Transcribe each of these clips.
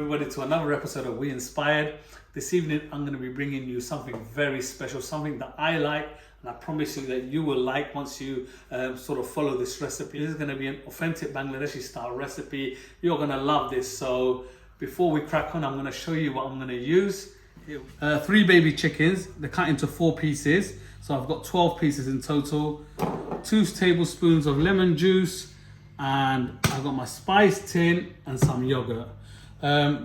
everybody to another episode of We Inspired. This evening I'm going to be bringing you something very special, something that I like, and I promise you that you will like once you sort of follow this recipe. This is going to be an authentic Bangladeshi style recipe. You're going to love this. So before we crack on, I'm going to show you what I'm going to use. 3 baby chickens, they're cut into 4 pieces. So I've got 12 pieces in total. 2 tablespoons of lemon juice, and I've got my spice tin and some yogurt.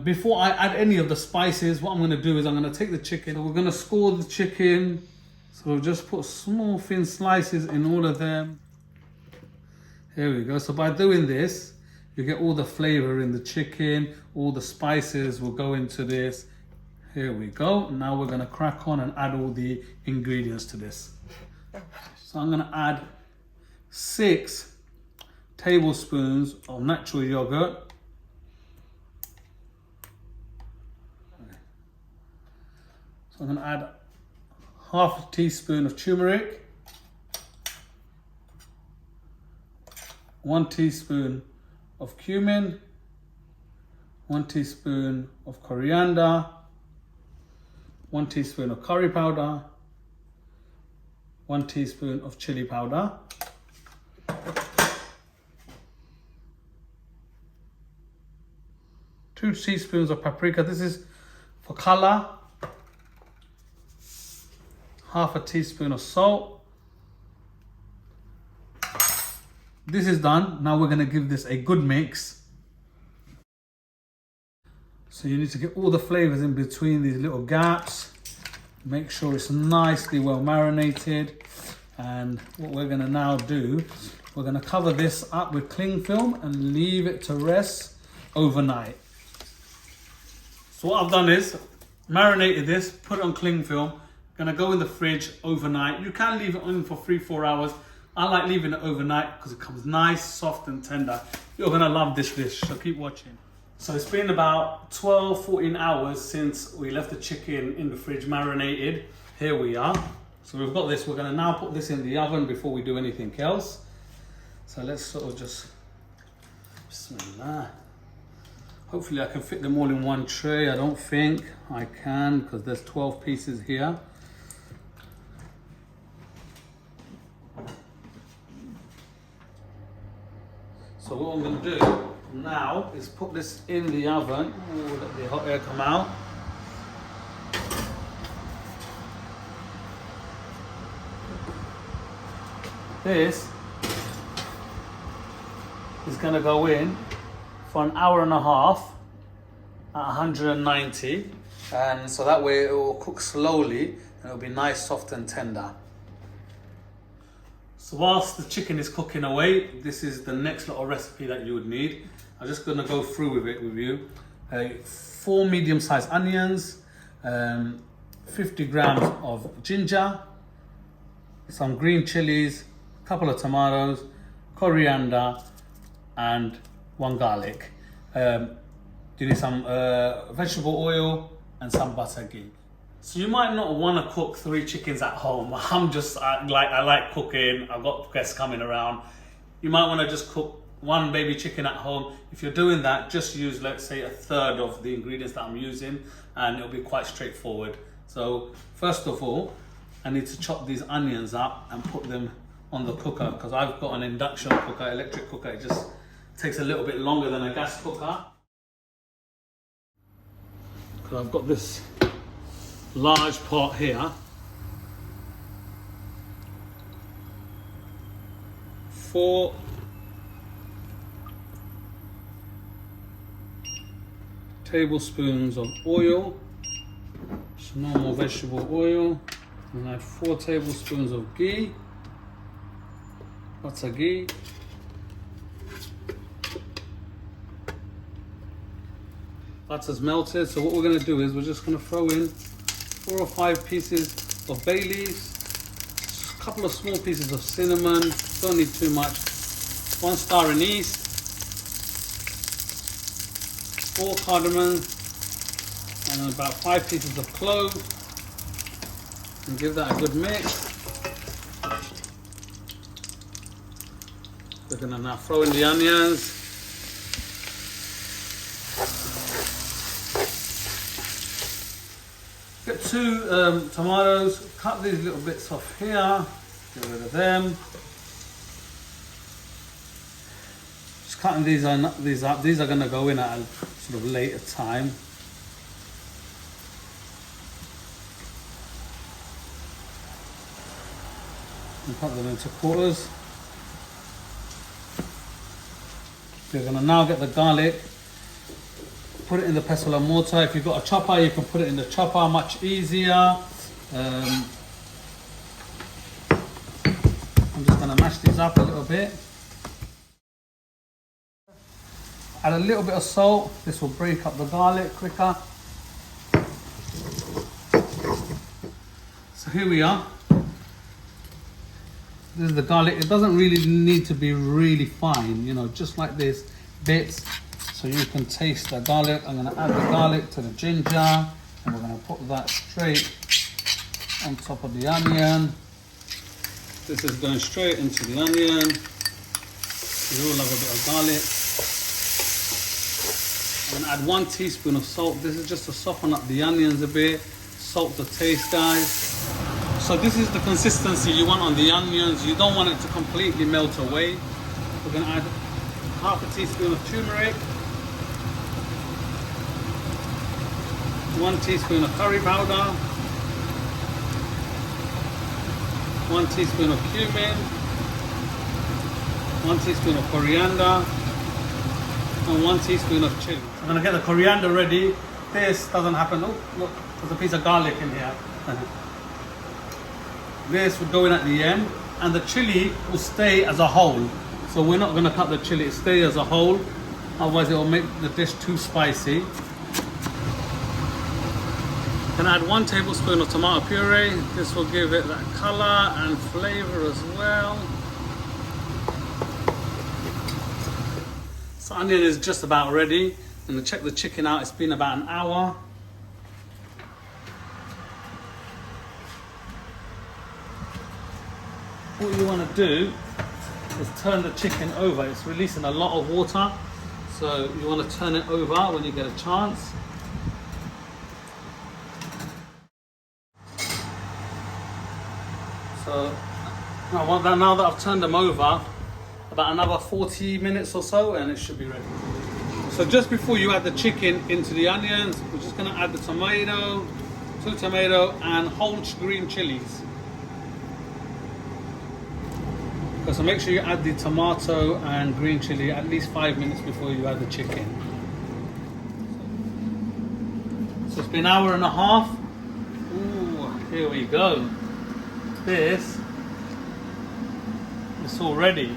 Before I add any of the spices, what I'm going to do is I'm going to take the chicken. So we're going to score the chicken. So we'll just put small thin slices in all of them. Here we go. So by doing this, you get all the flavor in the chicken. All the spices will go into this. Here we go. Now we're going to crack on and add all the ingredients to this. So I'm going to add 6 tablespoons of natural yogurt. So I'm going to add half a teaspoon of turmeric, 1 teaspoon of cumin, 1 teaspoon of coriander, 1 teaspoon of curry powder, 1 teaspoon of chilli powder, 2 teaspoons of paprika. This is for color. Half a teaspoon of salt. This is done. Now we're going to give this a good mix. So you need to get all the flavors in between these little gaps. Make sure it's nicely well marinated. And what we're going to now do, we're going to cover this up with cling film and leave it to rest overnight. So what I've done is marinated this, put it on cling film. Gonna go in the fridge overnight. You can leave it on for 3-4 hours. I like leaving it overnight because it comes nice, soft and tender. You're gonna love this dish, so keep watching. So it's been about 12-14 hours since we left the chicken in the fridge marinated. Here we are. So we've got this. We're gonna now put this in the oven before we do anything else. So let's sort of just, bismillah. Hopefully I can fit them all in one tray. I don't think I can because there's 12 pieces here. So what I'm going to do now is put this in the oven. Ooh, let the hot air come out. This is going to go in for an hour and a half at 190, and so that way it will cook slowly and it will be nice, soft and tender. So whilst the chicken is cooking away, this is the next little recipe that you would need. I'm just going to go through with it with you. 4 medium-sized onions, 50 grams of ginger, some green chilies, a couple of tomatoes, coriander and 1 garlic. You need some vegetable oil and some butter ghee. So you might not want to cook 3 chickens at home. I like cooking. I've got guests coming around. You might want to just cook 1 baby chicken at home. If you're doing that, just use, let's say, 1/3 of the ingredients that I'm using, and it'll be quite straightforward. So first of all, I need to chop these onions up and put them on the cooker because I've got an induction cooker, electric cooker. It just takes a little bit longer than a gas cooker. Because I've got this large pot here. 4 tablespoons of oil, just normal vegetable oil, and I have 4 tablespoons of ghee, butter ghee. Butter's melted, so what we're going to do is we're just going to throw in 4 or 5 pieces of bay leaves, just a couple of small pieces of cinnamon, don't need too much, 1 star anise, 4 cardamom, and about 5 pieces of cloves, and give that a good mix. We're going to now throw in the onions. 2 tomatoes. Cut these little bits off here. Get rid of them. Just cutting these up. These are going to go in at a sort of later time. And cut them into quarters. You're going to now get the garlic, put it in the pestle and mortar. If you've got a chopper, you can put it in the chopper, much easier. I'm just going to mash these up a little bit. Add a little bit of salt. This will break up the garlic quicker. So here we are. This is the garlic. It doesn't really need to be really fine, you know, just like this, bits, so you can taste the garlic. I'm going to add the garlic to the ginger, and we're going to put that straight on top of the onion. This is going straight into the onion. We all love a bit of garlic. I'm going to add 1 teaspoon of salt. This is just to soften up the onions a bit. Salt to taste, guys. So this is the consistency you want on the onions. You don't want it to completely melt away. We're going to add half a teaspoon of turmeric, 1 teaspoon of curry powder, 1 teaspoon of cumin, 1 teaspoon of coriander, and 1 teaspoon of chili. I'm going to get the coriander ready. This doesn't happen. Oh, look, there's a piece of garlic in here. This will go in at the end, and the chili will stay as a whole. So we're not going to cut the chili, it stays as a whole, otherwise it will make the dish too spicy. Then add 1 tablespoon of tomato puree. This will give it that color and flavor as well. So onion is just about ready. I'm going to check the chicken out. It's been about an hour. What you want to do is turn the chicken over. It's releasing a lot of water, so you want to turn it over when you get a chance. So now that I've turned them over, about another 40 minutes or so, and it should be ready. So just before you add the chicken into the onions, we're just going to add the tomato, 2 tomato and whole green chilies. So make sure you add the tomato and green chili at least 5 minutes before you add the chicken. So it's been an hour and a half. Ooh, here we go. This is all ready.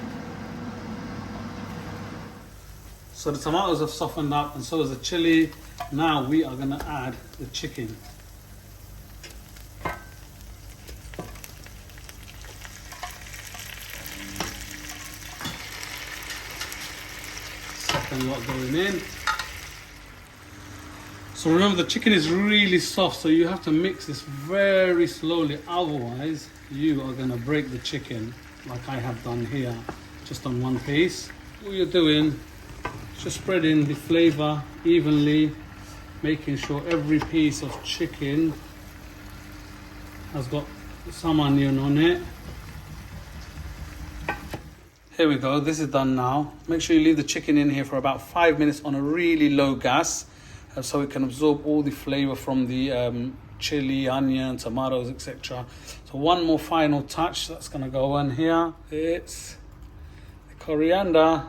So the tomatoes have softened up, and so is the chili. Now we are going to add the chicken. Second lot going in. So remember, the chicken is really soft, so you have to mix this very slowly, otherwise you are going to break the chicken like I have done here, just on one piece. All you're doing is just spreading the flavor evenly, making sure every piece of chicken has got some onion on it. Here we go, this is done now. Make sure you leave the chicken in here for about 5 minutes on a really low gas, so it can absorb all the flavor from the chili, onion, tomatoes, etc. So one more final touch that's going to go on here. It's the coriander.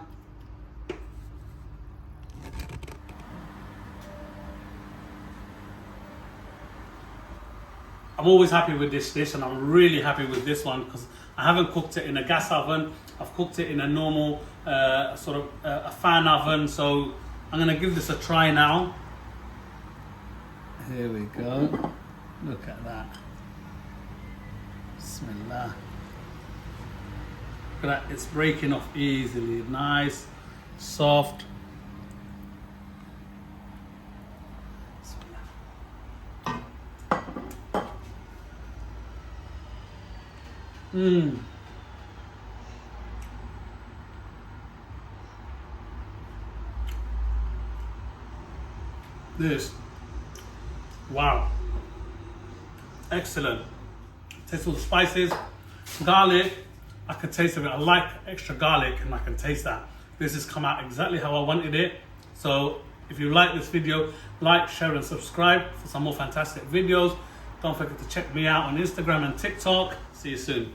I'm always happy with this dish, and I'm really happy with this one because I haven't cooked it in a gas oven. I've cooked it in a normal sort of a fan oven. So I'm going to give this a try now. Here we go. Look at that. Bismillah. Look at that. It's breaking off easily. Nice, soft. Mmm. This. Wow. Excellent. Taste all the spices, garlic. I can taste it. I like extra garlic and I can taste that. This has come out exactly how I wanted it. So if you like this video, like, share and subscribe for some more fantastic videos. Don't forget to check me out on Instagram and TikTok. See you soon.